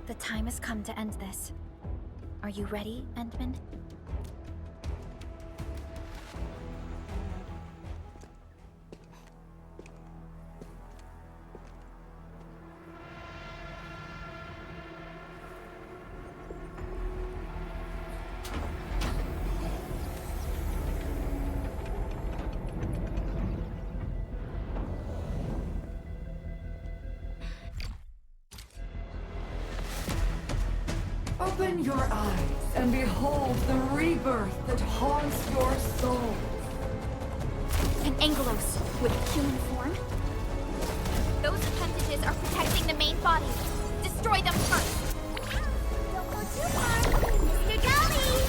The time has come to end this. Are you ready, Endman? Open your eyes and behold the rebirth that haunts your soul. An Angelos with a human form? Those appendages are protecting the main body. Destroy them first. Don't go too far, Mr. Dolly!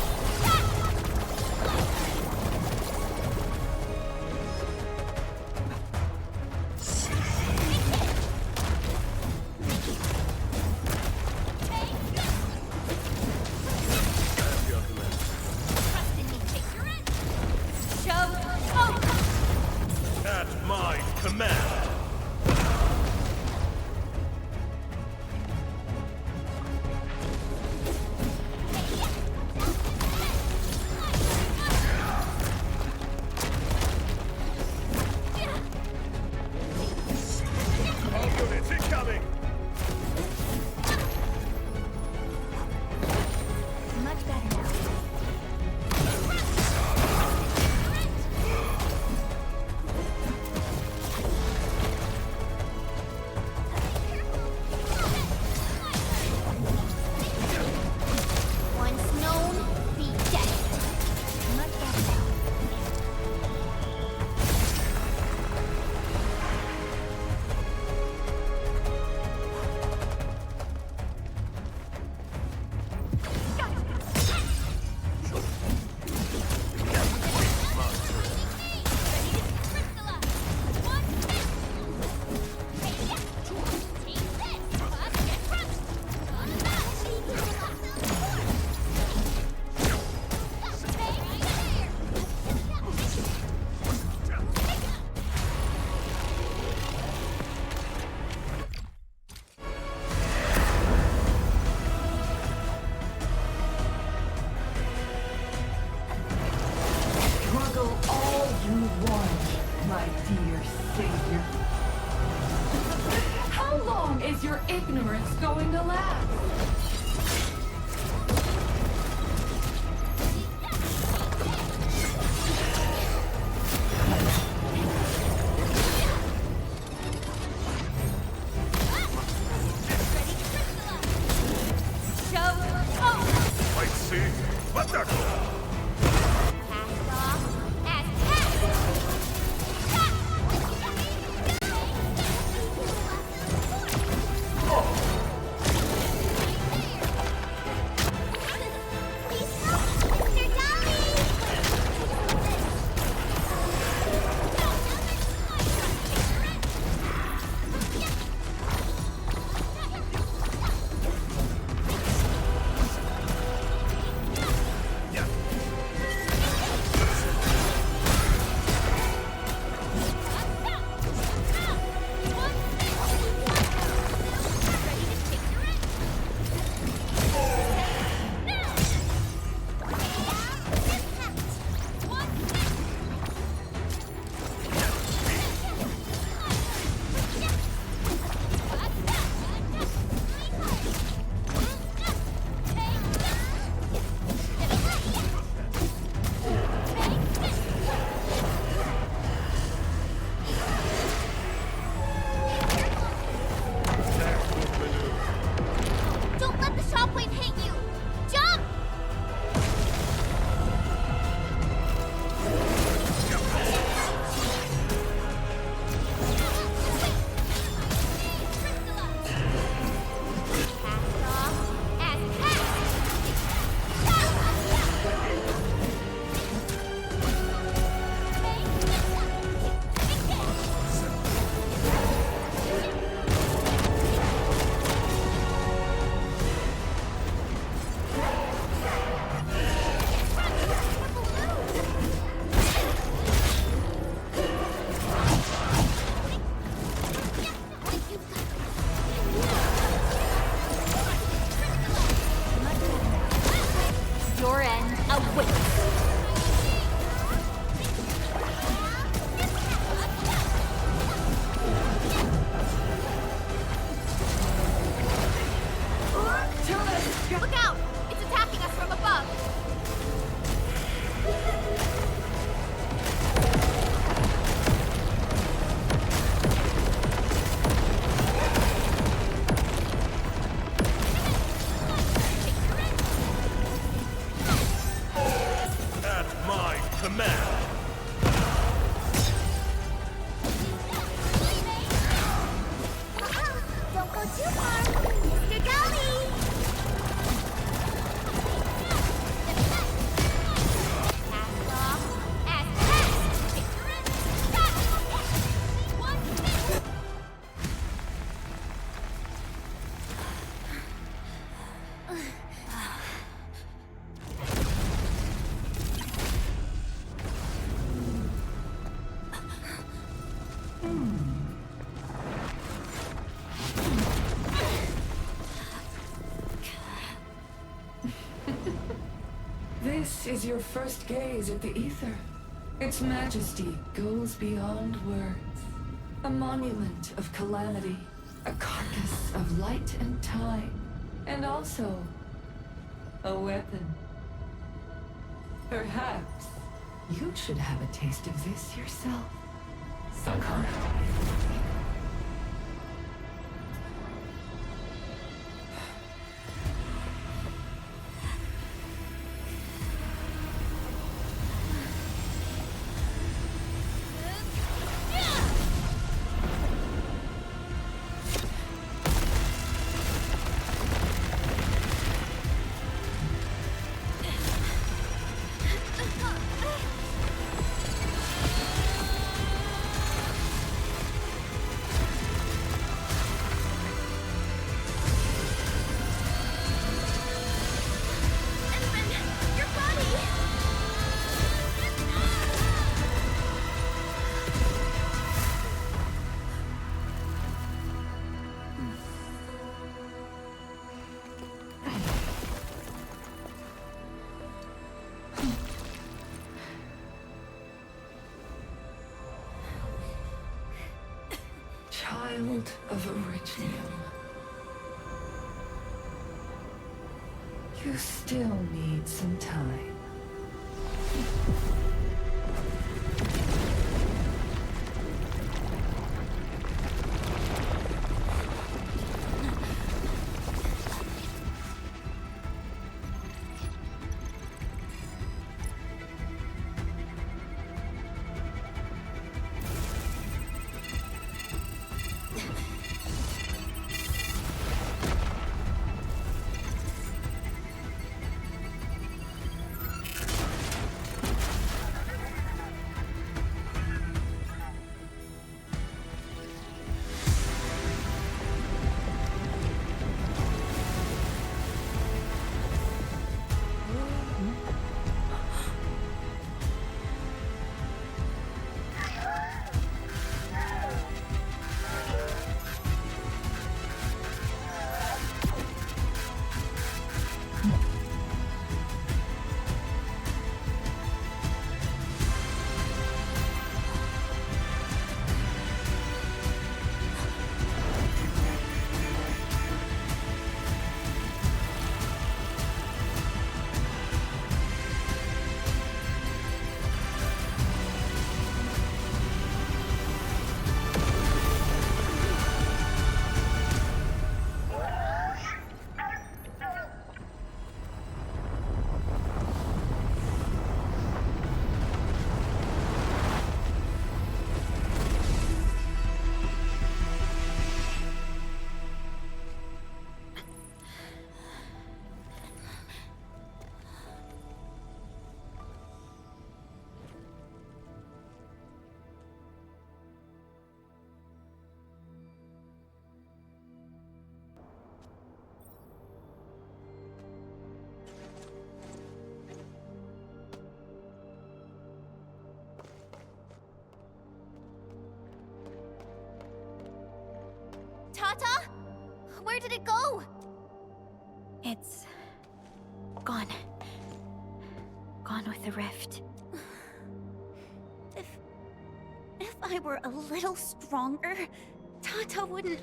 Trust in me, Victor. Show hope! At my command! All units incoming! Much better now. Once known, be dead. Much better now. Struggle all you want, my dear savior. How long is your ignorance going to last? Show hope! Might see, but they're Cast off as cast! This is your first gaze at the ether. Its majesty goes beyond words. A monument of calamity, a carcass of light and time, and also a weapon. Perhaps you should have a taste of this yourself, Sakara. Child of Originum. You still need some time. Tata? Where did it go? It's gone. Gone with the rift. If I were a little stronger, Tata wouldn't...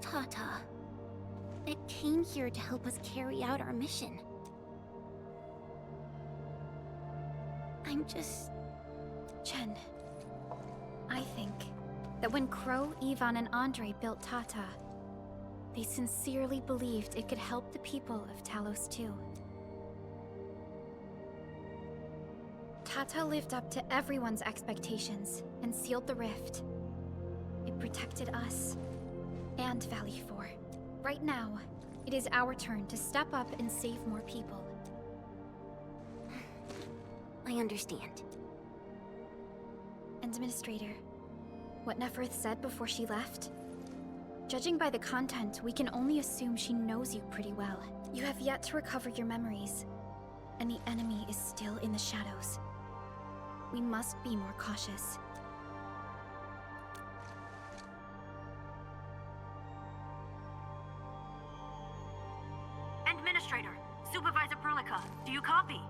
Tata, it came here to help us carry out our mission. I'm just... Chen, I think that when Crow, Ivan, and Andre built Tata, they sincerely believed it could help the people of Talos too. Tata lived up to everyone's expectations and sealed the rift. It protected us and Valley 4. Right now, it is our turn to step up and save more people. I understand. Administrator, what Neferth said before she left? Judging by the content, we can only assume she knows you pretty well. You have yet to recover your memories, and the enemy is still in the shadows. We must be more cautious. Angelica, do you copy?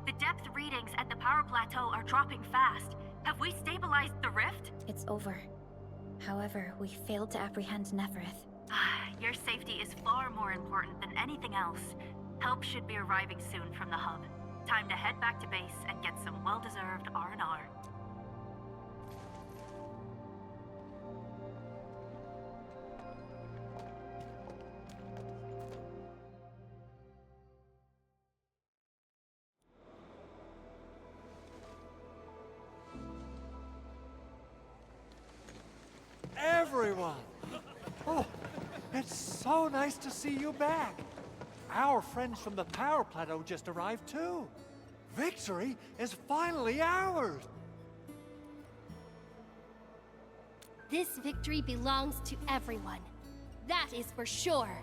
The depth readings at the power plateau are dropping fast. Have we stabilized the rift? It's over. However, we failed to apprehend Nefereth. Your safety is far more important than anything else. Help should be arriving soon from the hub. Time to head back to base and get some well-deserved R&R. Everyone! Oh, it's so nice to see you back. Our friends from the power plateau just arrived too. Victory is finally ours! This victory belongs to everyone. That is for sure.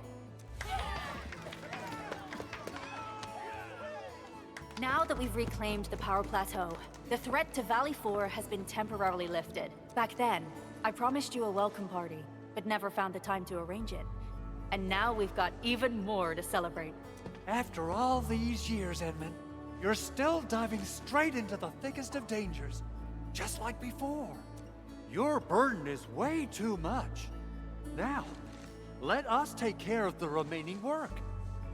Now that we've reclaimed the power plateau, the threat to Valley 4 has been temporarily lifted. Back then, I promised you a welcome party, but never found the time to arrange it. And now we've got even more to celebrate. After all these years, Edmund, you're still diving straight into the thickest of dangers, just like before. Your burden is way too much. Now, let us take care of the remaining work.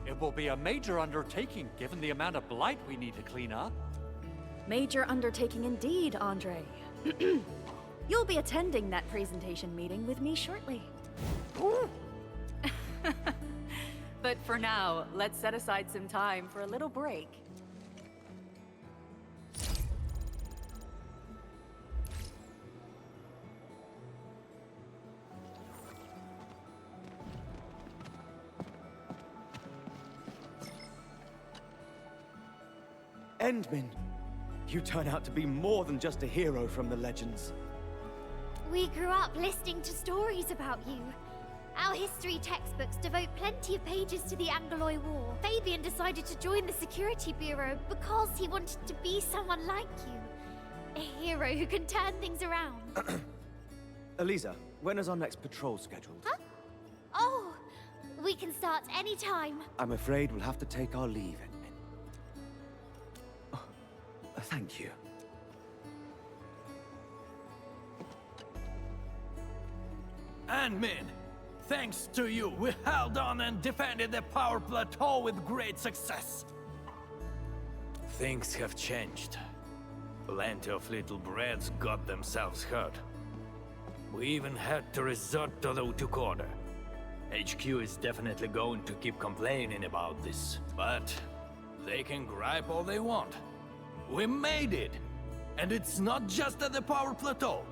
It will be a major undertaking given the amount of blight we need to clean up. Major undertaking indeed, Andre. You'll be attending that presentation meeting with me shortly. But for now, let's set aside some time for a little break. Endmin, you turn out to be more than just a hero from the legends. We grew up listening to stories about you. Our history textbooks devote plenty of pages to the Angloy War. Fabian decided to join the Security Bureau because he wanted to be someone like you. A hero who can turn things around. Elisa, when is our next patrol scheduled? Huh? Oh, we can start anytime. I'm afraid we'll have to take our leave, Endmin. Oh, thank you. Endmin, thanks to you, we held on and defended the power plateau with great success. Things have changed. Plenty of little brats got themselves hurt. We even had to resort to the Utuk order. HQ is definitely going to keep complaining about this, but they can gripe all they want. We made it! And it's not just at the power plateau.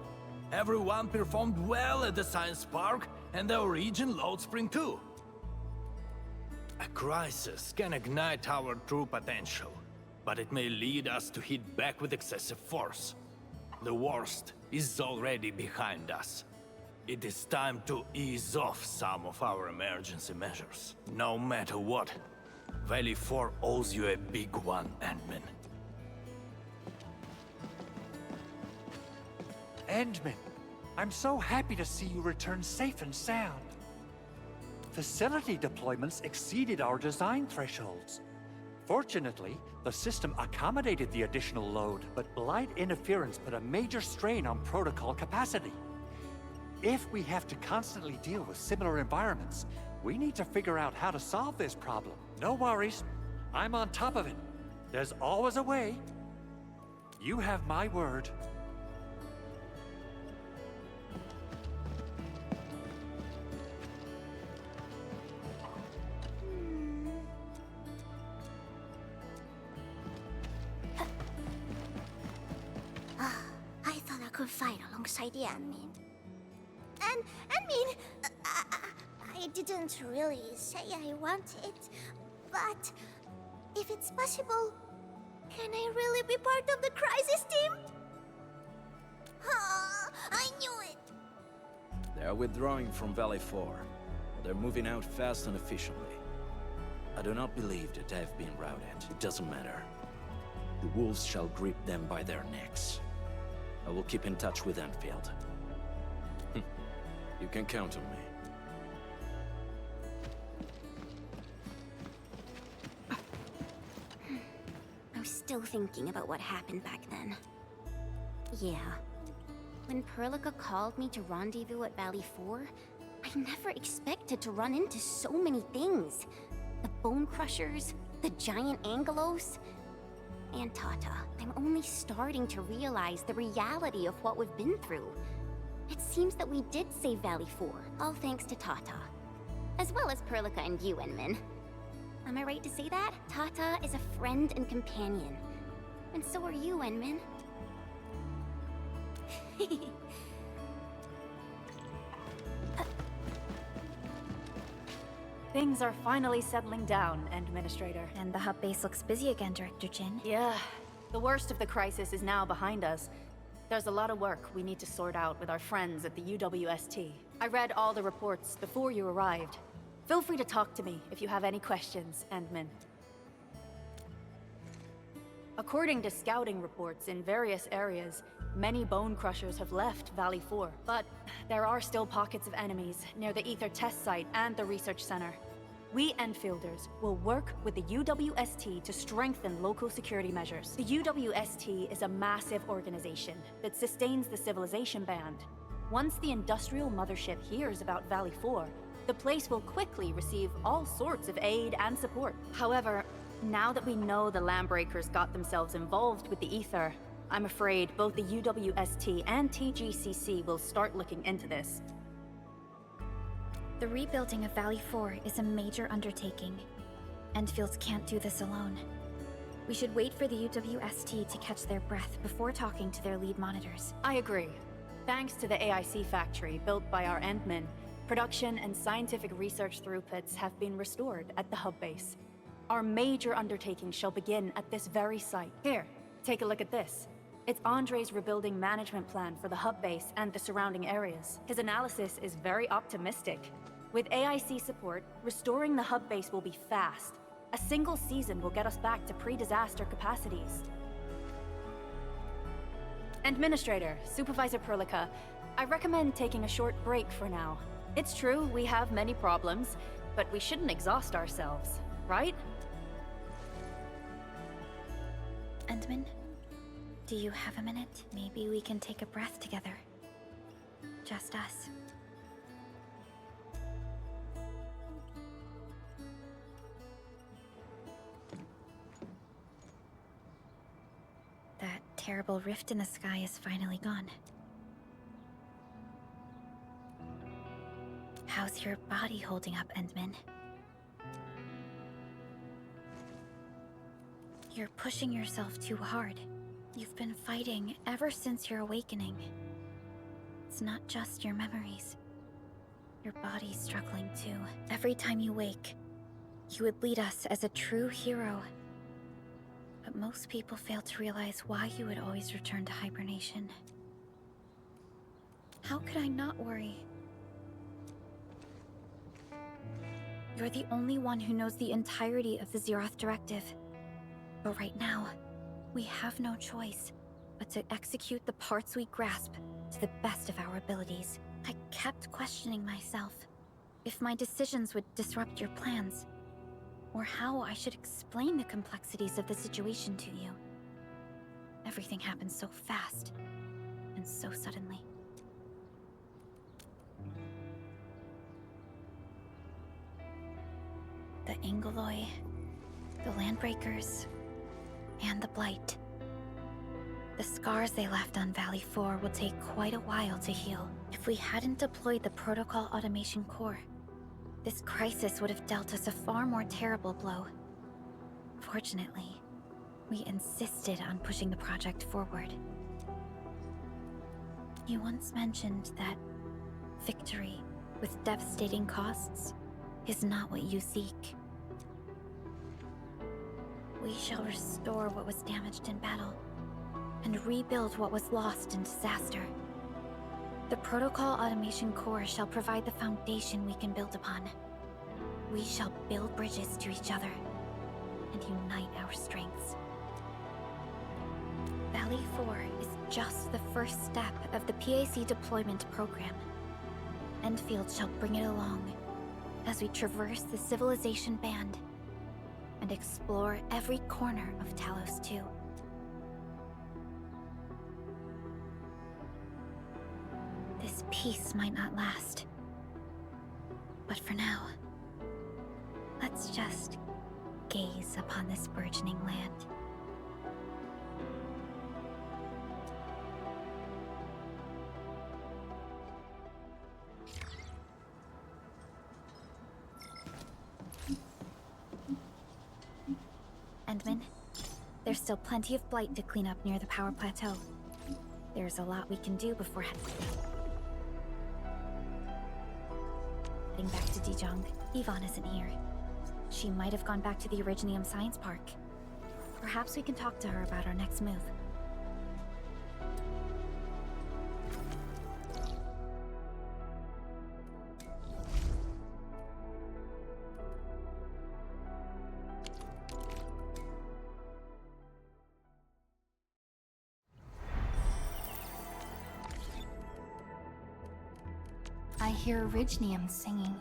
Everyone performed well at the Science Park and the Origin Load Spring too. A crisis can ignite our true potential, but it may lead us to hit back with excessive force. The worst is already behind us. It is time to ease off some of our emergency measures. No matter what, Valley 4 owes you a big one, Endmin. Endmin, I'm so happy to see you return safe and sound. Facility deployments exceeded our design thresholds. Fortunately, the system accommodated the additional load, but blight interference put a major strain on protocol capacity. If we have to constantly deal with similar environments, we need to figure out how to solve this problem. No worries, I'm on top of it. There's always a way. You have my word. I thought I could fight alongside the admin. And I didn't really say I want it, but if it's possible, can I really be part of the crisis team? I knew it! They are withdrawing from Valley 4. They're moving out fast and efficiently. I do not believe that they have been routed. It doesn't matter. The wolves shall grip them by their necks. I will keep in touch with Endfield. You can count on me. I'm still thinking about what happened back then. Yeah. When Perlica called me to rendezvous at Valley 4, I never expected to run into so many things. The Bone Crushers, the giant Angelos, and Tata. I'm only starting to realize the reality of what we've been through. It seems that we did save Valley 4, all thanks to Tata. As well as Perlica and you, Enmin. Am I right to say that? Tata is a friend and companion. And so are you, Enmin. Things are finally settling down, Administrator. And the hub base looks busy again, Director Jin. Yeah, the worst of the crisis is now behind us. There's a lot of work we need to sort out with our friends at the UWST. I read all the reports before you arrived. Feel free to talk to me if you have any questions, Endmin. According to scouting reports in various areas, many Bone Crushers have left Valley 4. But there are still pockets of enemies near the Ether test site and the research center. We Enfielders will work with the UWST to strengthen local security measures. The UWST is a massive organization that sustains the Civilization Band. Once the industrial mothership hears about Valley 4, the place will quickly receive all sorts of aid and support. However, now that we know the Landbreakers got themselves involved with the Ether, I'm afraid both the UWST and TGCC will start looking into this. The rebuilding of Valley 4 is a major undertaking. Endfields can't do this alone. We should wait for the UWST to catch their breath before talking to their lead monitors. I agree. Thanks to the AIC factory built by our Endmen, production and scientific research throughputs have been restored at the hub base. Our major undertaking shall begin at this very site. Here, take a look at this. It's Andre's rebuilding management plan for the hub base and the surrounding areas. His analysis is very optimistic. With AIC support, restoring the hub base will be fast. A single season will get us back to pre-disaster capacities. Administrator, Supervisor Perlica, I recommend taking a short break for now. It's true, we have many problems, but we shouldn't exhaust ourselves, right? Endmin, do you have a minute? Maybe we can take a breath together. Just us. That terrible rift in the sky is finally gone. How's your body holding up, Endmin? You're pushing yourself too hard. You've been fighting ever since your awakening. It's not just your memories. Your body's struggling too. Every time you wake, you would lead us as a true hero. But most people fail to realize why you would always return to hibernation. How could I not worry? You're the only one who knows the entirety of the Zeroth Directive. But right now, we have no choice but to execute the parts we grasp to the best of our abilities. I kept questioning myself if my decisions would disrupt your plans, or how I should explain the complexities of the situation to you. Everything happened so fast, and so suddenly. The Angeloi, the Landbreakers, and the Blight. The scars they left on Valley 4 will take quite a while to heal. If we hadn't deployed the Protocol Automation Core, this crisis would have dealt us a far more terrible blow. Fortunately, we insisted on pushing the project forward. You once mentioned that victory with devastating costs is not what you seek. We shall restore what was damaged in battle, and rebuild what was lost in disaster. The Protocol Automation Core shall provide the foundation we can build upon. We shall build bridges to each other, and unite our strengths. Valley 4 is just the first step of the PAC deployment program. Endfield shall bring it along as we traverse the Civilization Band and explore every corner of Talos 2. This peace might not last. But for now, let's just gaze upon this burgeoning land. Endman, there's still plenty of blight to clean up near the power plateau. There's a lot we can do before heading back to Dijong. Yvonne isn't here. She might have gone back to the Originium Science Park. Perhaps we can talk to her about our next move. I hear Originium singing.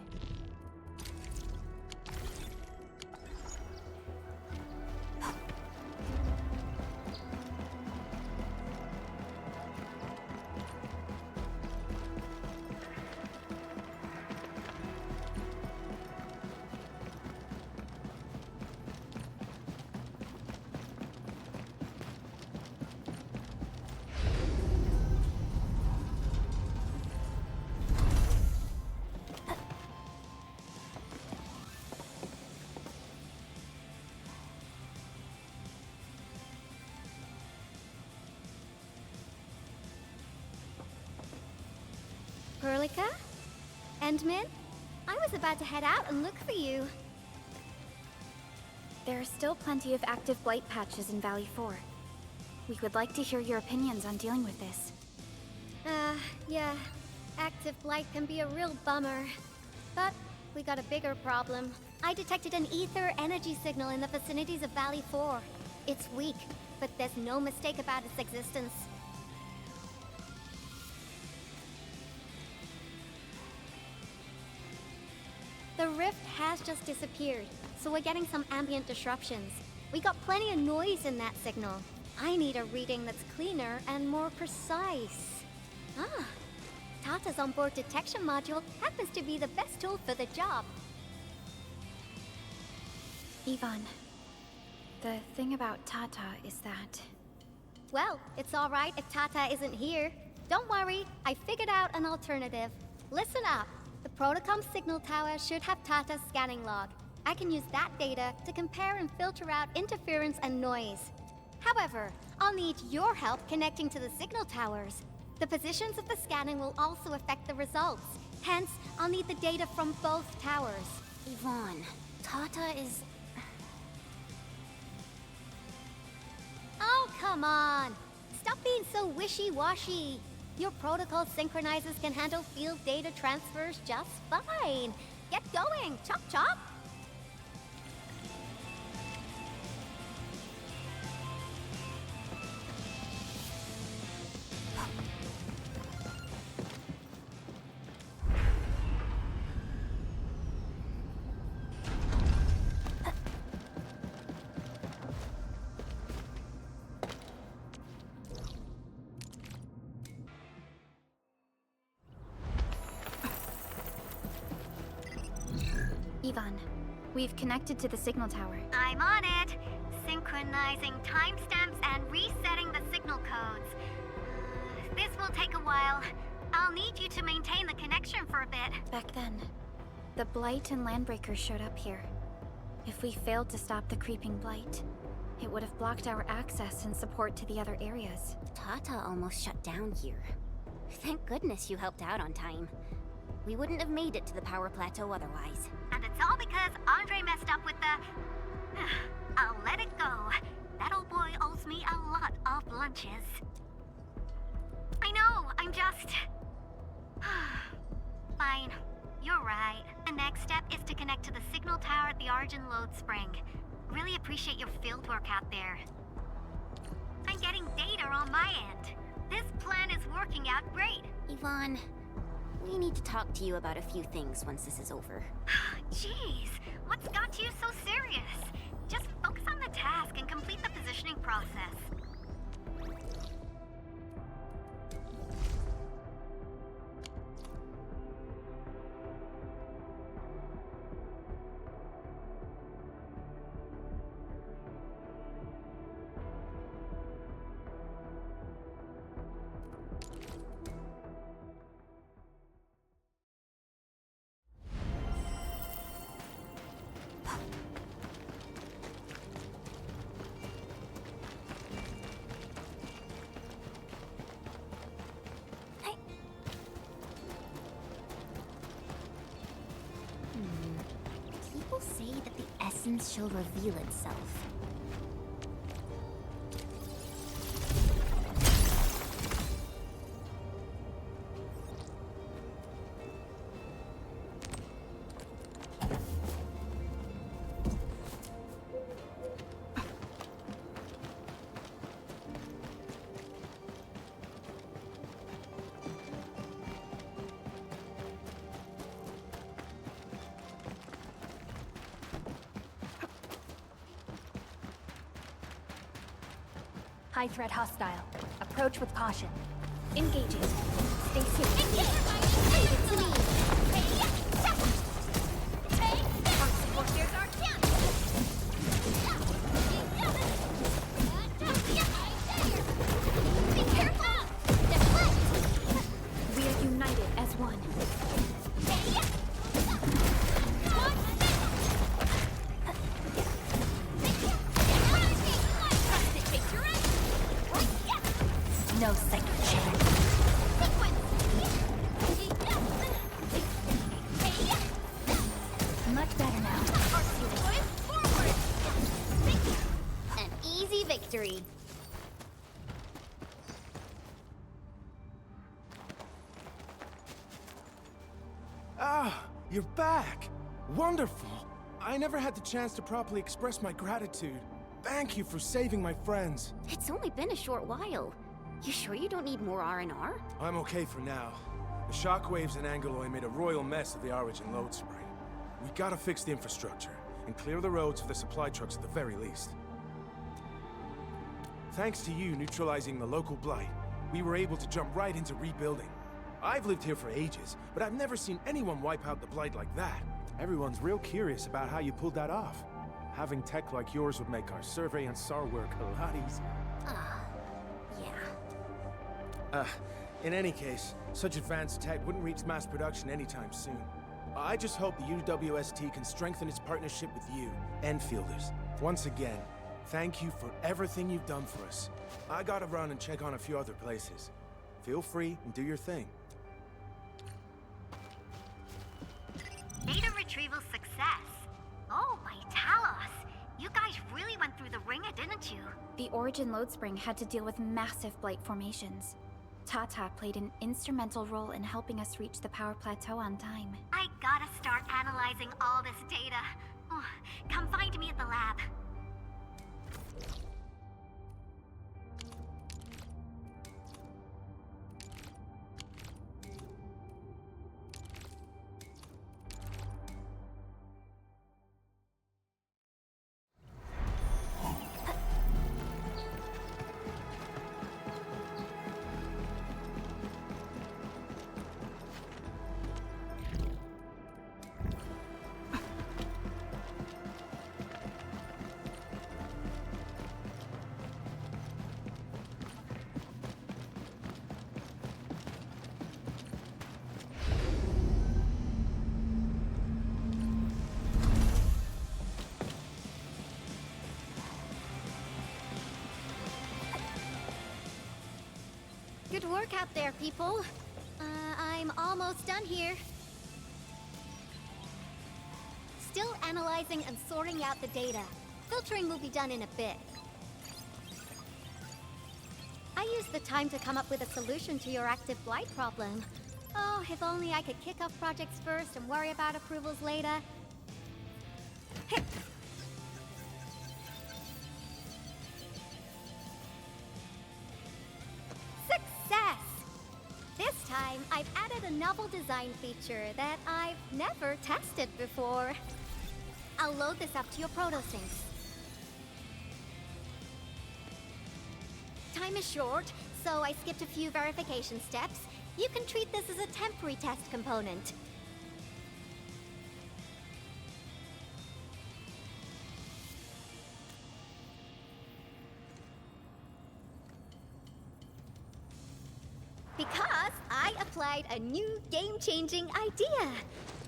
Perlica? Endman? I was about to head out and look for you. There are still plenty of active blight patches in Valley 4. We would like to hear your opinions on dealing with this. Yeah. Active blight can be a real bummer. But we got a bigger problem. I detected an ether energy signal in the vicinities of Valley 4. It's weak, but there's no mistake about its existence. The rift has just disappeared, so we're getting some ambient disruptions. We got plenty of noise in that signal. I need a reading that's cleaner and more precise. Ah, Tata's onboard detection module happens to be the best tool for the job. Yvonne, the thing about Tata is that... Well, it's alright if Tata isn't here. Don't worry, I figured out an alternative. Listen up. The Protocom signal tower should have Tata's scanning log. I can use that data to compare and filter out interference and noise. However, I'll need your help connecting to the signal towers. The positions of the scanning will also affect the results. Hence, I'll need the data from both towers. Yvonne, Tata is... Oh, come on! Stop being so wishy-washy. Your protocol synchronizers can handle field data transfers just fine. Get going, chop chop! Yvonne, we've connected to the signal tower. I'm on it. Synchronizing timestamps and resetting the signal codes. This will take a while. I'll need you to maintain the connection for a bit. Back then, the Blight and Landbreakers showed up here. If we failed to stop the creeping Blight, it would have blocked our access and support to the other areas. Tata almost shut down here. Thank goodness you helped out on time. We wouldn't have made it to the power plateau otherwise. And it's all because Andre messed up with the... I'll let it go. That old boy owes me a lot of lunches. I know, I'm just... Fine. You're right. The next step is to connect to the signal tower at the Argent Load Spring. Really appreciate your field work out there. I'm getting data on my end. This plan is working out great. Yvonne, we need to talk to you about a few things once this is over. Jeez, what's got you so serious? Just on the task and complete the positioning process. People say that the essence shall reveal itself. High threat hostile. Approach with caution. Engaging. Stay safe. Leave it to me. Here's our chance. Be careful! Deflect! We are united as one. No second chance. Much better now. Forward! An easy victory. Ah, you're back! Wonderful! I never had the chance to properly express my gratitude. Thank you for saving my friends. It's only been a short while. You sure you don't need more R&R? I'm okay for now. The shockwaves in Angaloy made a royal mess of the Origin load spring. We gotta fix the infrastructure, and clear the roads for the supply trucks at the very least. Thanks to you neutralizing the local blight, we were able to jump right into rebuilding. I've lived here for ages, but I've never seen anyone wipe out the blight like that. Everyone's real curious about how you pulled that off. Having tech like yours would make our survey and SAR work a lot easier. Yeah. In any case, such advanced tech wouldn't reach mass production anytime soon. I just hope the UWST can strengthen its partnership with you, Enfielders. Once again, thank you for everything you've done for us. I gotta run and check on a few other places. Feel free and do your thing. Data retrieval success. Oh, by Talos. You guys really went through the ringer, didn't you? The Origin load spring had to deal with massive blight formations. Tata played an instrumental role in helping us reach the power plateau on time. I gotta start analyzing all this data. Oh, come find me at the lab. Good work out there, people. I'm almost done here. Still analyzing and sorting out the data. Filtering will be done in a bit. I used the time to come up with a solution to your active blight problem. Oh, if only I could kick off projects first and worry about approvals later. Success! This time, I've added a novel design feature that I've never tested before. I'll load this up to your protosyncs. time is short, so I skipped a few verification steps. You can treat this as a temporary test component. Because I applied a new game-changing idea.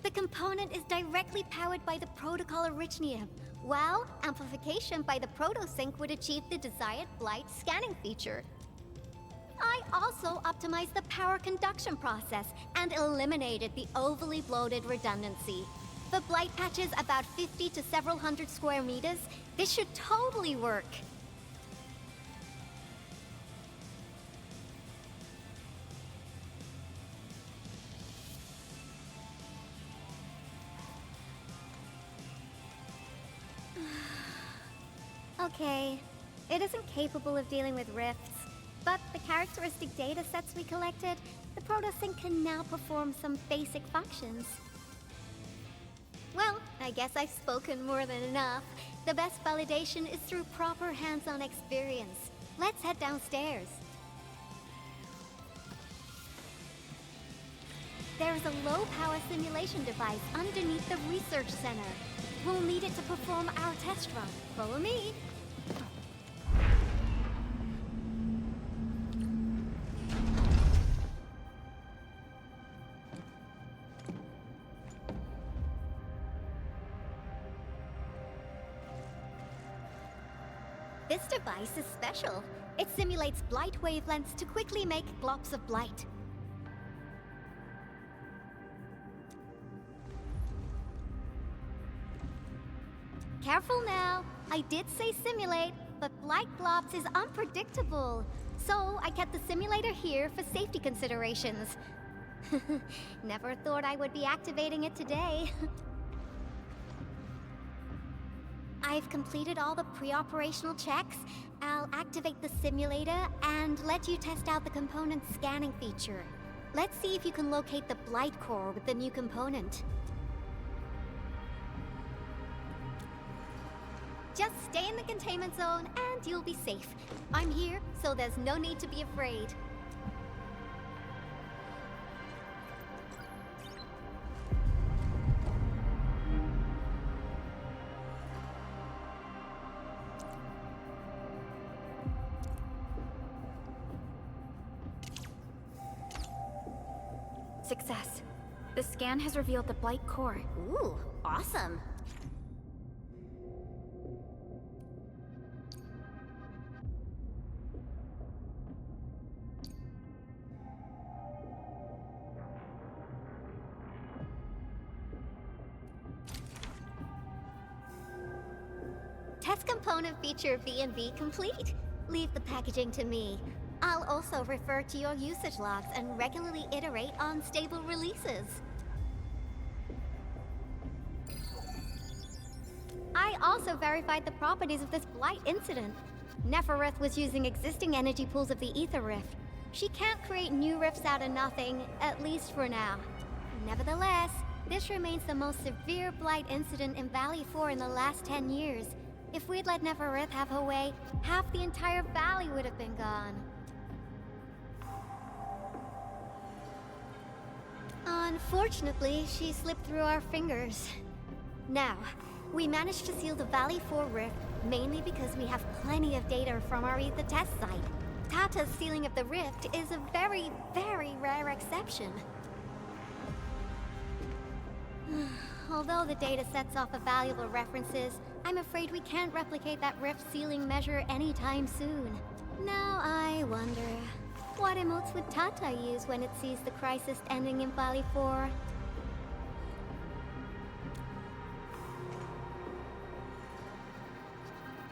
The component is directly powered by the protocol Orichnium, while amplification by the protosync would achieve the desired blight scanning feature. I also optimized the power conduction process and eliminated the overly bloated redundancy. For blight patches about 50 to several hundred square meters, this should totally work. Okay, it isn't capable of dealing with rifts, but the characteristic data sets we collected, the protosync can now perform some basic functions. Well, I guess I've spoken more than enough. The best validation is through proper hands-on experience. Let's head downstairs. There's a low-power simulation device underneath the research center. We'll need it to perform our test run. Follow me. This device is special. It simulates blight wavelengths to quickly make globs of blight. Careful now. I did say simulate, but blight globs is unpredictable. So I kept the simulator here for safety considerations. Never thought I would be activating it today. I've completed all the pre-operational checks. I'll activate the simulator and let you test out the component scanning feature. Let's see if you can locate the blight core with the new component. Just stay in the containment zone and you'll be safe. I'm here, so there's no need to be afraid. Success. The scan has revealed the blight core. Ooh, awesome. Test component feature B&B complete. Leave the packaging to me. I'll also refer to your usage logs and regularly iterate on stable releases. I also verified the properties of this blight incident. Nefereth was using existing energy pools of the Ether Rift. She can't create new rifts out of nothing, at least for now. Nevertheless, this remains the most severe blight incident in Valley 4 in the last 10 years. If we'd let Nefereth have her way, half the entire valley would have been gone. Unfortunately, she slipped through our fingers. Now, we managed to seal the Valley 4 rift mainly because we have plenty of data from our Ether test site. Tata's sealing of the rift is a very, very rare exception. Although the data sets offer valuable references, I'm afraid we can't replicate that rift sealing measure anytime soon. Now I wonder, what emotes would Tata use when it sees the crisis ending in Valley 4?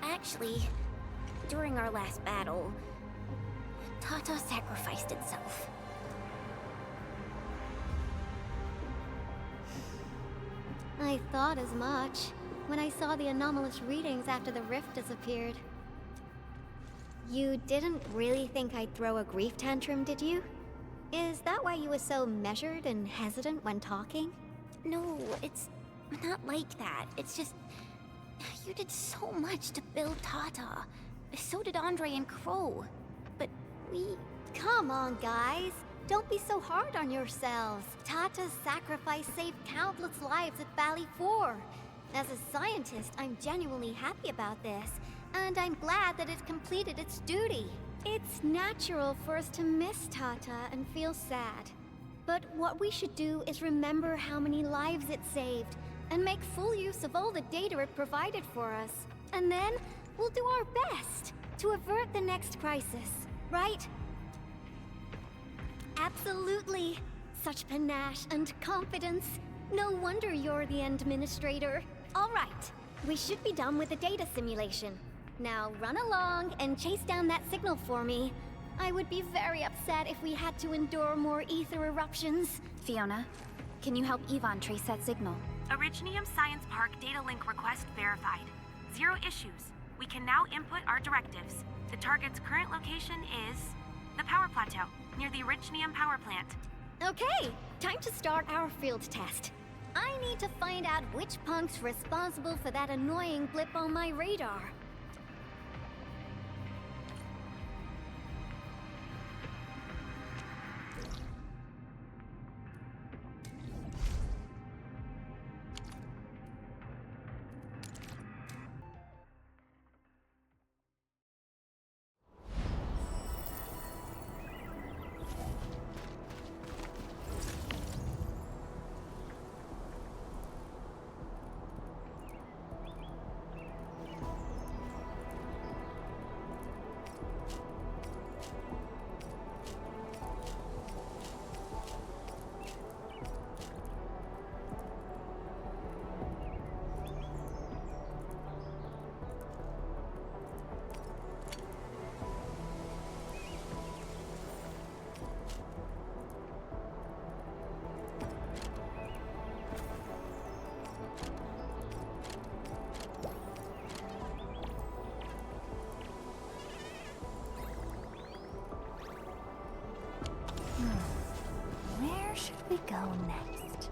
Actually, during our last battle, Tata sacrificed itself. I thought as much when I saw the anomalous readings after the rift disappeared. You didn't really think I'd throw a grief tantrum, did you? Is that why you were so measured and hesitant when talking? No, it's not like that. It's just... you did so much to build Tata. So did Andre and Crow. Come on, guys. Don't be so hard on yourselves. Tata's sacrifice saved countless lives at Valley 4. As a scientist, I'm genuinely happy about this, and I'm glad that it completed its duty. It's natural for us to miss Tata and feel sad. But what we should do is remember how many lives it saved, and make full use of all the data it provided for us. And then, we'll do our best to avert the next crisis, right? Absolutely. Such panache and confidence. No wonder you're the administrator. All right, we should be done with the data simulation. Now run along and chase down that signal for me. I would be very upset if we had to endure more ether eruptions. Fiona, can you help Yvonne trace that signal? Originium Science Park data link request verified. 0 issues. We can now input our directives. The target's current location is the power plateau, near the Originium power plant. Okay, time to start our field test. I need to find out which punk's responsible for that annoying blip on my radar. Where should we go next?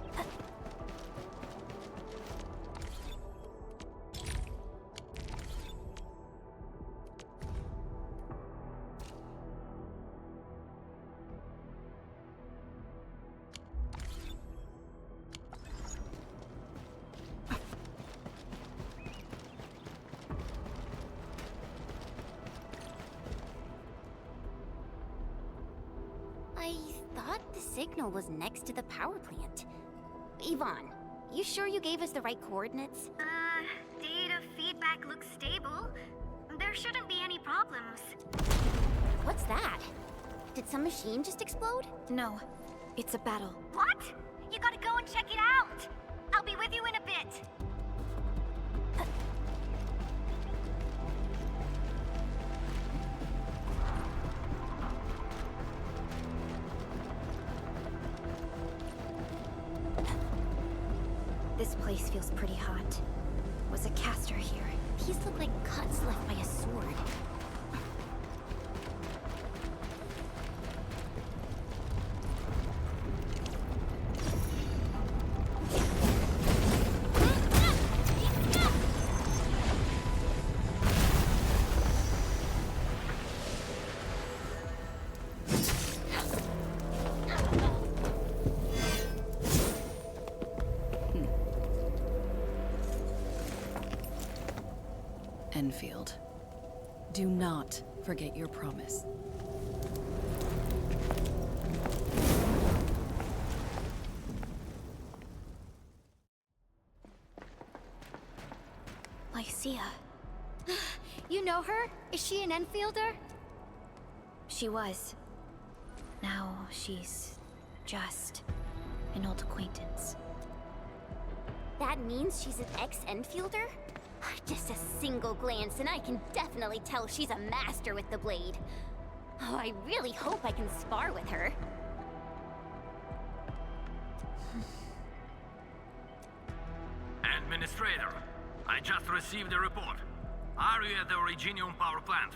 I thought the signal was next to the power plant. Yvonne, you sure you gave us the right coordinates? Data feedback looks stable. There shouldn't be any problems. What's that? Did some machine just explode? No, it's a battle. What? You gotta go and check it out! I'll be with you in a bit. This place feels pretty hot. Was a caster here? These look like cuts left by a sword. Endfield, do not forget your promise. Lycia. You know her? Is she an Enfielder? She was. Now she's just an old acquaintance. That means she's an ex-Enfielder? Just a single glance and I can definitely tell she's a master with the blade. Oh, I really hope I can spar with her. Administrator, I just received a report. Are you at the Originium power plant?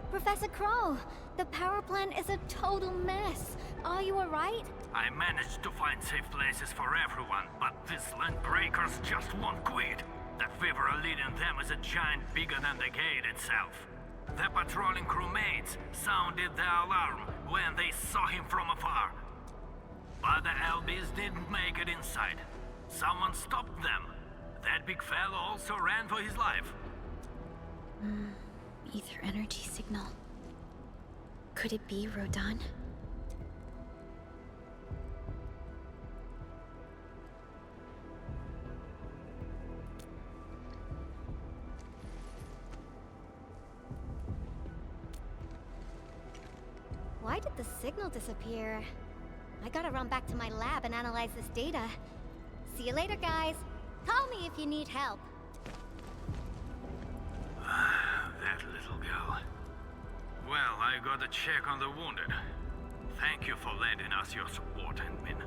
Professor Crow, the power plant is a total mess. Are you alright? I managed to find safe places for everyone, but these land breakers just won't quit. The fibra leading them is a giant bigger than the gate itself. The patrolling crewmates sounded the alarm when they saw him from afar. But the LBs didn't make it inside. Someone stopped them. That big fellow also ran for his life. Ether energy signal. Could it be Rodan? Why did the signal disappear? I gotta run back to my lab and analyze this data. See you later, guys. Call me if you need help. That little girl. Well, I gotta check on the wounded. Thank you for lending us your support, Endmin.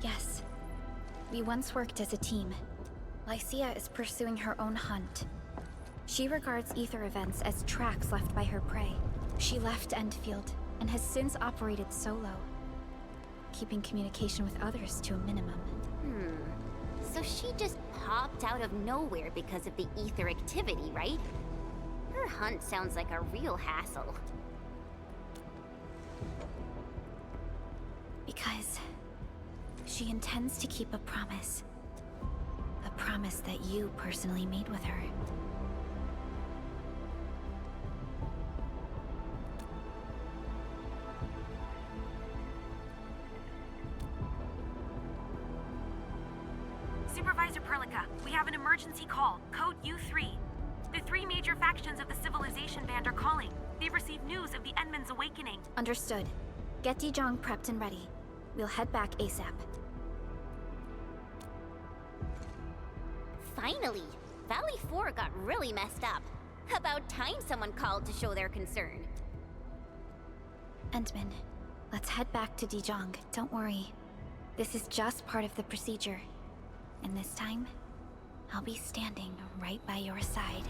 Yes. We once worked as a team. Lycia is pursuing her own hunt. She regards Ether events as tracks left by her prey. She left Endfield and has since operated solo, keeping communication with others to a minimum. So she just popped out of nowhere because of the Ether activity, right? Her hunt sounds like a real hassle. Because she intends to keep a promise. A promise that you personally made with her. Supervisor Perlica, we have an emergency call, code U3. The 3 major factions of the Civilization Band are calling. They've received news of the Endman's awakening. Understood. Get Dijong prepped and ready. We'll head back ASAP. Finally! Valley 4 got really messed up. About time someone called to show their concern. Endman, let's head back to Dijong. Don't worry. This is just part of the procedure. And this time, I'll be standing right by your side.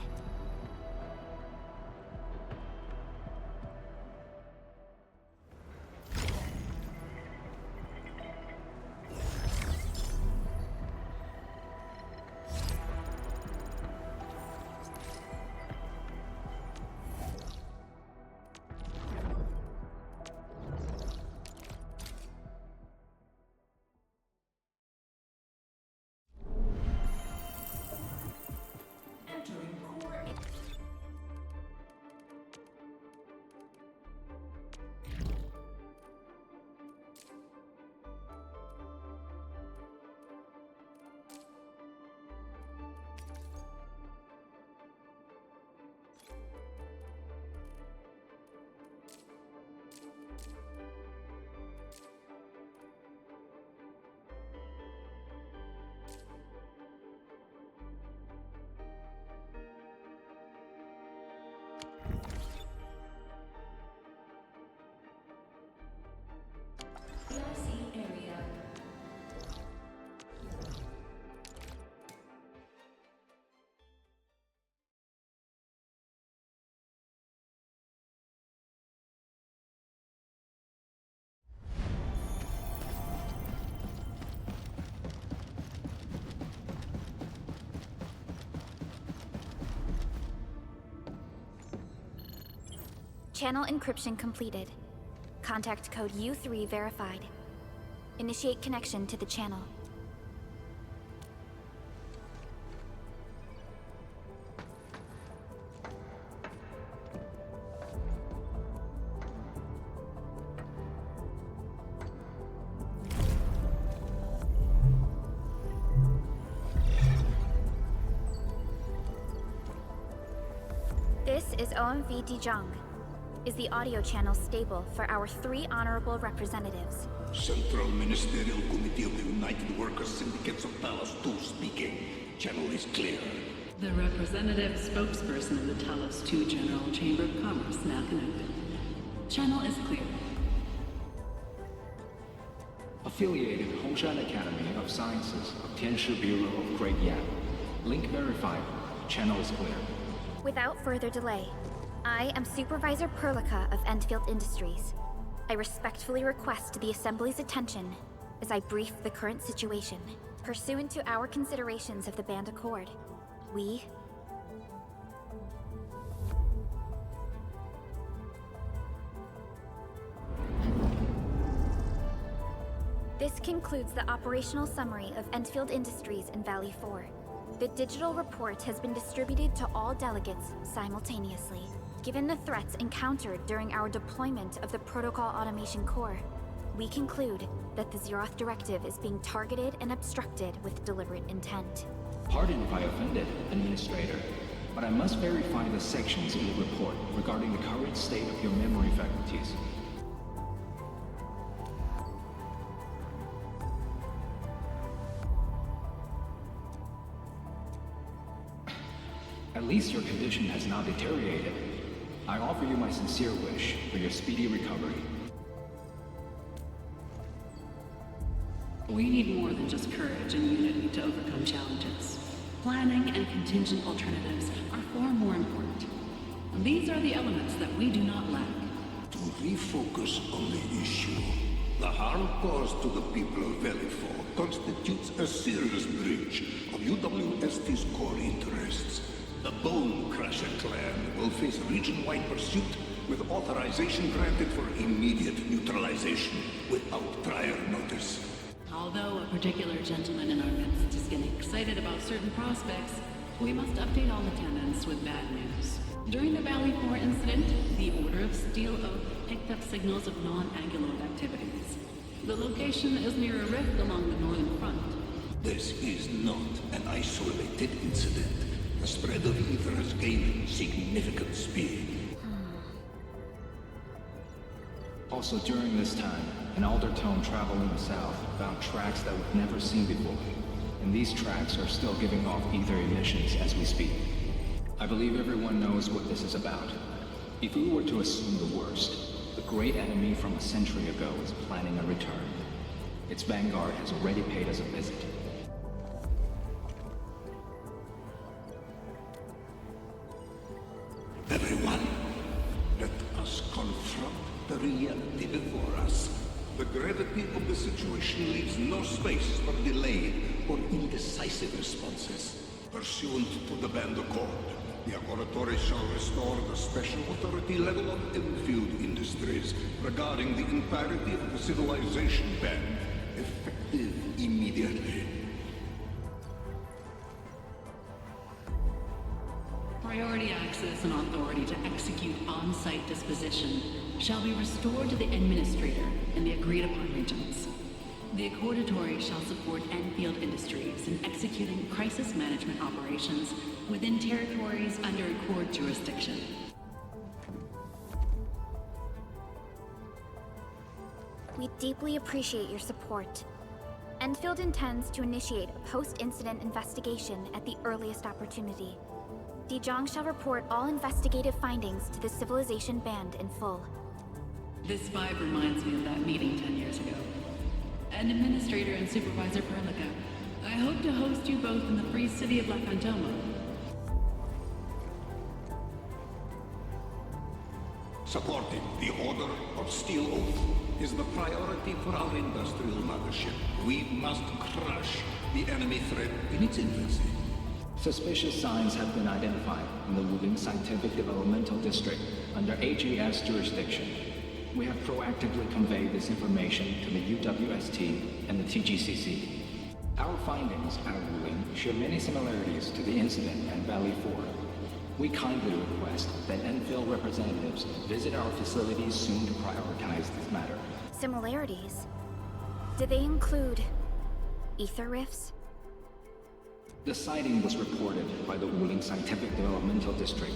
Channel encryption completed. Contact code U3 verified. Initiate connection to the channel. This is OMV Dijong. Is the audio channel stable for our 3 honorable representatives? Central Ministerial Committee of the United Workers Syndicates of Talos 2 speaking. Channel is clear. The representative spokesperson of the Talos 2 General Chamber of Commerce now connected. Channel is clear. Affiliated Hongshan Academy of Sciences of Tianshi Bureau of Great Yan. Link verified. Channel is clear. Without further delay, I am Supervisor Perlica of Endfield Industries. I respectfully request the Assembly's attention as I brief the current situation. Pursuant to our considerations of the Band Accord, we... This concludes the operational summary of Endfield Industries in Valley 4. The digital report has been distributed to all delegates simultaneously. Given the threats encountered during our deployment of the Protocol Automation Core, we conclude that the Zeroth Directive is being targeted and obstructed with deliberate intent. Pardon if I offended, Administrator, but I must verify the sections in the report regarding the current state of your memory faculties. At least your condition has not deteriorated. I offer you my sincere wish for your speedy recovery. We need more than just courage and unity to overcome challenges. Planning and contingent alternatives are far more important. These are the elements that we do not lack. To refocus on the issue, the harm caused to the people of Valley 4 constitutes a serious breach of UWST's core interests. The Bone Crusher clan will face region-wide pursuit with authorization granted for immediate neutralization without prior notice. Although a particular gentleman in our midst is getting excited about certain prospects, we must update all attendants with bad news. During the Valley 4 incident, the Order of Steel Oak picked up signals of non-Anguloid activities. The location is near a rift along the northern front. This is not an isolated incident. The spread of ether has gained significant speed. Also during this time, an Aldertone traveling south found tracks that we've never seen before. And these tracks are still giving off ether emissions as we speak. I believe everyone knows what this is about. If we were to assume the worst, the great enemy from a century ago is planning a return. Its vanguard has already paid us a visit. Everyone, let us confront the reality before us. The gravity of the situation leaves no space for delayed or indecisive responses. Pursuant to the Band Accord, the Laboratory shall restore the special authority level of Endfield Industries regarding the entirety of the civilization band, effective immediately. Priority access and authority to execute on-site disposition shall be restored to the Administrator in the agreed-upon regions. The Accordatory shall support Endfield Industries in executing crisis management operations within territories under Accord jurisdiction. We deeply appreciate your support. Endfield intends to initiate a post-incident investigation at the earliest opportunity. Dijong shall report all investigative findings to the Civilization Band in full. This vibe reminds me of that meeting 10 years ago. And Administrator and Supervisor Perlica, I hope to host you both in the free city of La Fantoma. Supporting the Order of Steel Oak is the priority for our industrial mothership. We must crush the enemy threat in its infancy. Suspicious signs have been identified in the Wuling Scientific Developmental District under AGS jurisdiction. We have proactively conveyed this information to the UWST and the TGCC. Our findings at Wuling share many similarities to the incident at Valley 4. We kindly request that Endfield representatives visit our facilities soon to prioritize this matter. Similarities? Do they include ether rifts? The sighting was reported by the Wuling Scientific Developmental District.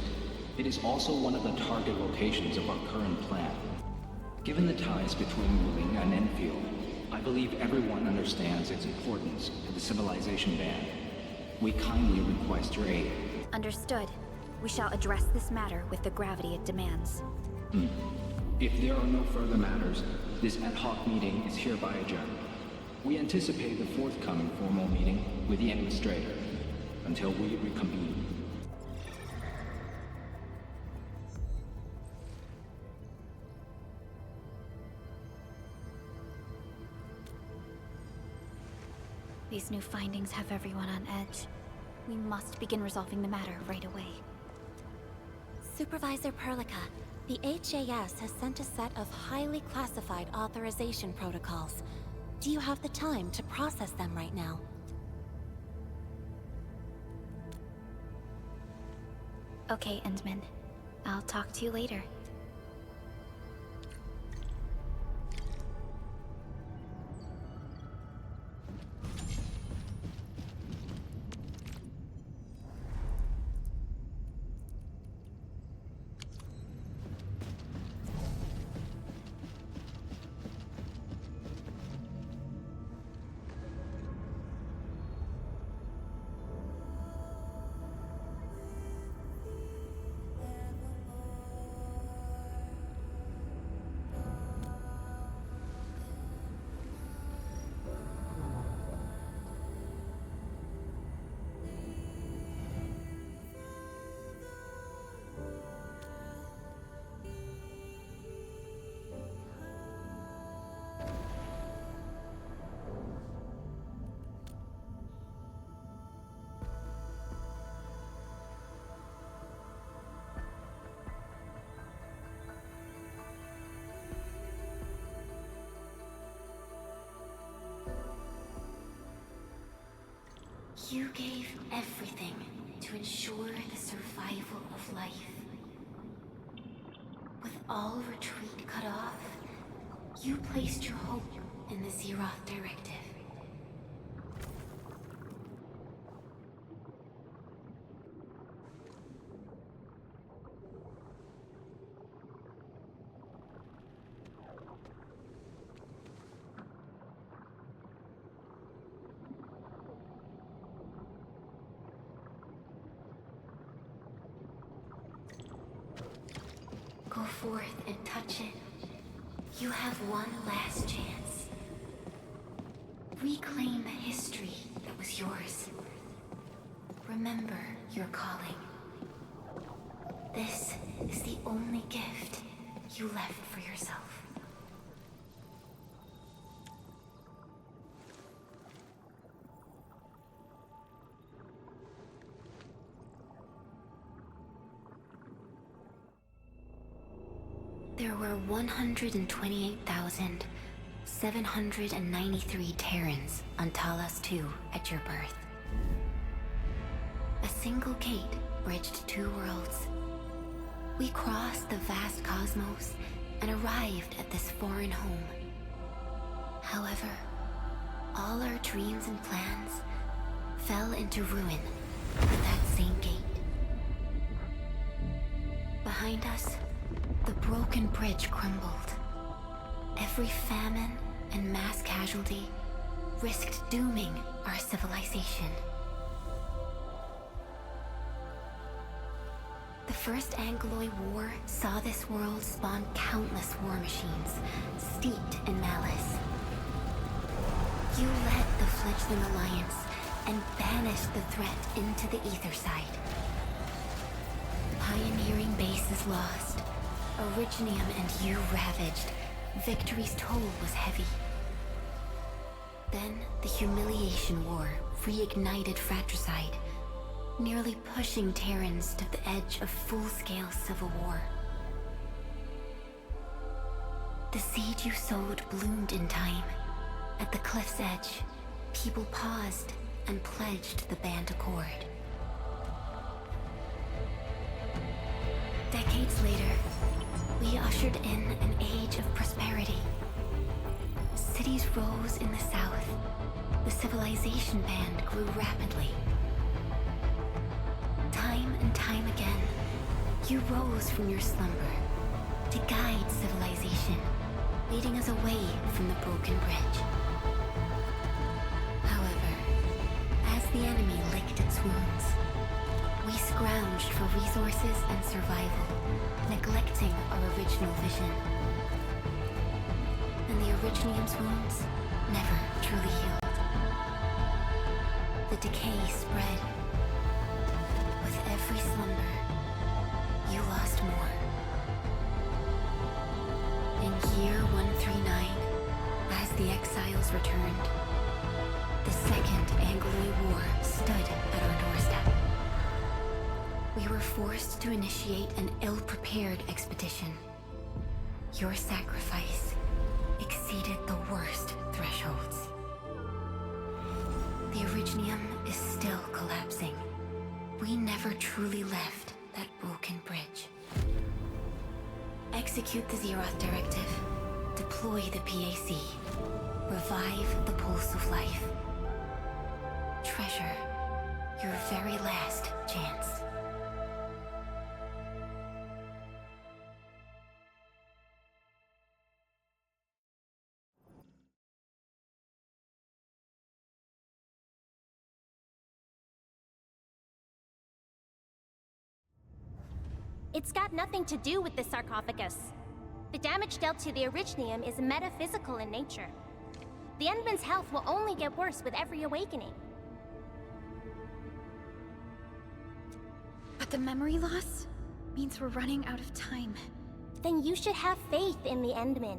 It is also one of the target locations of our current plan. Given the ties between Wuling and Endfield, I believe everyone understands its importance to the Civilization Band. We kindly request your aid. Understood. We shall address this matter with the gravity it demands. If there are no further matters, this ad hoc meeting is hereby adjourned. We anticipate the forthcoming formal meeting with the Administrator until we reconvene. These new findings have everyone on edge. We must begin resolving the matter right away. Supervisor Perlica, the HAS has sent a set of highly classified authorization protocols. Do you have the time to process them right now? Okay, Endman. I'll talk to you later. You gave everything to ensure the survival of life. With all retreat cut off, you placed your hope in the Zeroth Directive. Go forth and touch it. You have one last chance. Reclaim the history that was yours. Remember your calling. This is the only gift you left for yourself. There were 128,793 Terrans on Talos II at your birth. A single gate bridged two worlds. We crossed the vast cosmos and arrived at this foreign home. However, all our dreams and plans fell into ruin at that same gate. Behind us, the broken bridge crumbled. Every famine and mass casualty risked dooming our civilization. The First Angloid War saw this world spawn countless war machines, steeped in malice. You led the fledgling alliance and banished the threat into the ether side. Pioneering bases lost, Originium and you ravaged. Victory's toll was heavy. Then the Humiliation War reignited fratricide, nearly pushing Terrans to the edge of full-scale civil war. The seed you sowed bloomed in time. At the cliff's edge, people paused and pledged the Band Accord. Decades later, we ushered in an age of prosperity. Cities rose in the south. The civilization band grew rapidly. Time and time again, you rose from your slumber to guide civilization, leading us away from the broken bridge. However, as the enemy licked its wounds, we scrounged for resources and survival, neglecting our original vision. And the Originium's wounds never truly healed. The decay spread. With every slumber, you lost more. In year 139, as the exiles returned, the second were forced to initiate an ill-prepared expedition. Your sacrifice exceeded the worst thresholds. The Originium is still collapsing. We never truly left that broken bridge. Execute the Zeroth Directive. Deploy the PAC. Revive the Pulse of Life. Treasure your very last chance. It's got nothing to do with the sarcophagus. The damage dealt to the Originium is metaphysical in nature. The Endman's health will only get worse with every awakening. But the memory loss means we're running out of time. Then you should have faith in the Endman.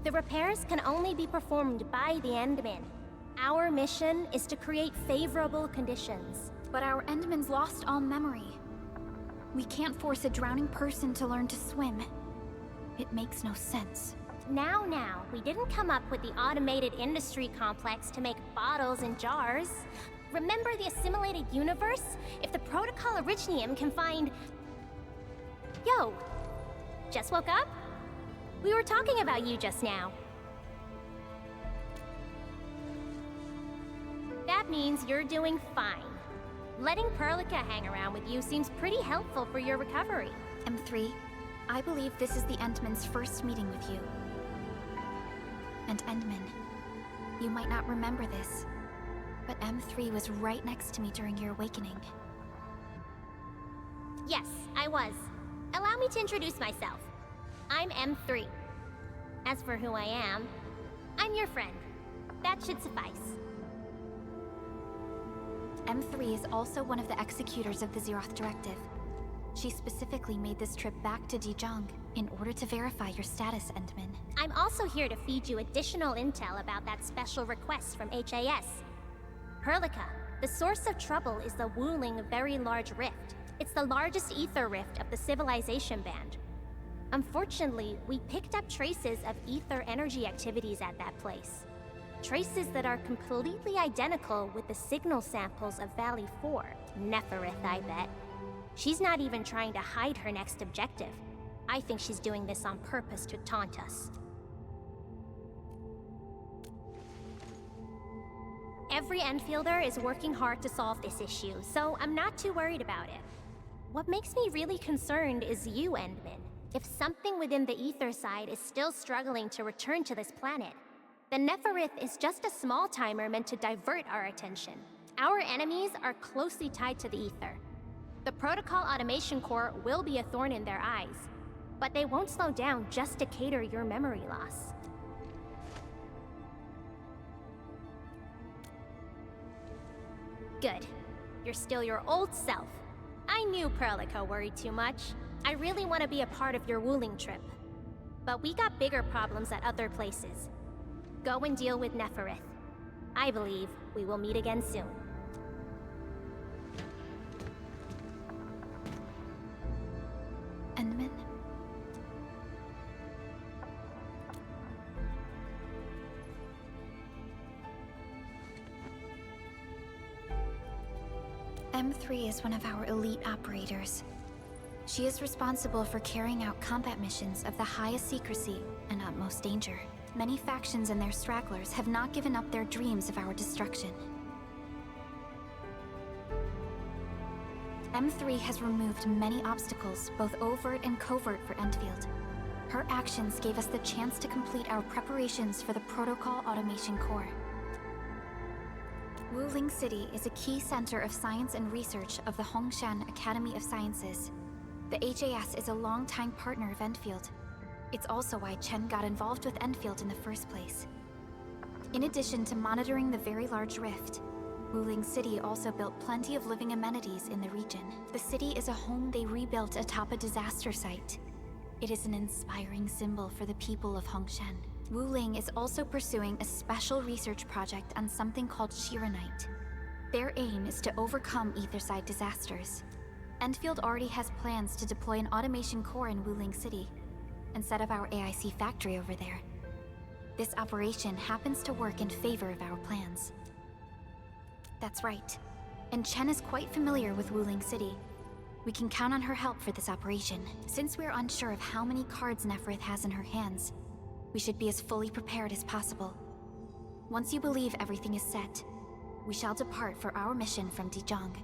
The repairs can only be performed by the Endman. Our mission is to create favorable conditions. But our Endman's lost all memory. We can't force a drowning person to learn to swim. It makes no sense. Now, we didn't come up with the automated industry complex to make bottles and jars. Remember the assimilated universe? If the Protocol Originium can find... Yo! Just woke up? We were talking about you just now. That means you're doing fine. Letting Perlica hang around with you seems pretty helpful for your recovery. M3, I believe this is the Endman's first meeting with you. And Endman, you might not remember this, but M3 was right next to me during your awakening. Yes, I was. Allow me to introduce myself. I'm M3. As for who I am, I'm your friend. That should suffice. M3 is also one of the executors of the Zeroth Directive. She specifically made this trip back to Dijon in order to verify your status, Endman. I'm also here to feed you additional intel about that special request from HAS. Perlica, the source of trouble is the Wuling Very Large Rift. It's the largest ether rift of the Civilization Band. Unfortunately, we picked up traces of ether energy activities at that place. Traces that are completely identical with the signal samples of Valley 4. Neferith, I bet. She's not even trying to hide her next objective. I think she's doing this on purpose to taunt us. Every Enfielder is working hard to solve this issue, so I'm not too worried about it. What makes me really concerned is you, Endman. If something within the ether side is still struggling to return to this planet, the Neferith is just a small timer meant to divert our attention. Our enemies are closely tied to the ether. The Protocol Automation Core will be a thorn in their eyes, but they won't slow down just to cater your memory loss. Good. You're still your old self. I knew Perlica worried too much. I really want to be a part of your Wuling trip. But we got bigger problems at other places. Go and deal with Neferith. I believe we will meet again soon. Endman? M3 is one of our elite operators. She is responsible for carrying out combat missions of the highest secrecy and utmost danger. Many factions and their stragglers have not given up their dreams of our destruction. M3 has removed many obstacles, both overt and covert, for Endfield. Her actions gave us the chance to complete our preparations for the Protocol Automation Core. Wuling City is a key center of science and research of the Hongshan Academy of Sciences. The HAS is a longtime partner of Endfield. It's also why Chen got involved with Endfield in the first place. In addition to monitoring the Very Large Rift, Wuling City also built plenty of living amenities in the region. The city is a home they rebuilt atop a disaster site. It is an inspiring symbol for the people of Hongshan. Wuling is also pursuing a special research project on something called Shiranite. Their aim is to overcome Etherside disasters. Endfield already has plans to deploy an automation core in Wuling City and set up our AIC factory over there. This operation happens to work in favor of our plans. That's right. And Chen is quite familiar with Wuling City. We can count on her help for this operation. Since we're unsure of how many cards Neferith has in her hands, we should be as fully prepared as possible. Once you believe everything is set, we shall depart for our mission from Dijong.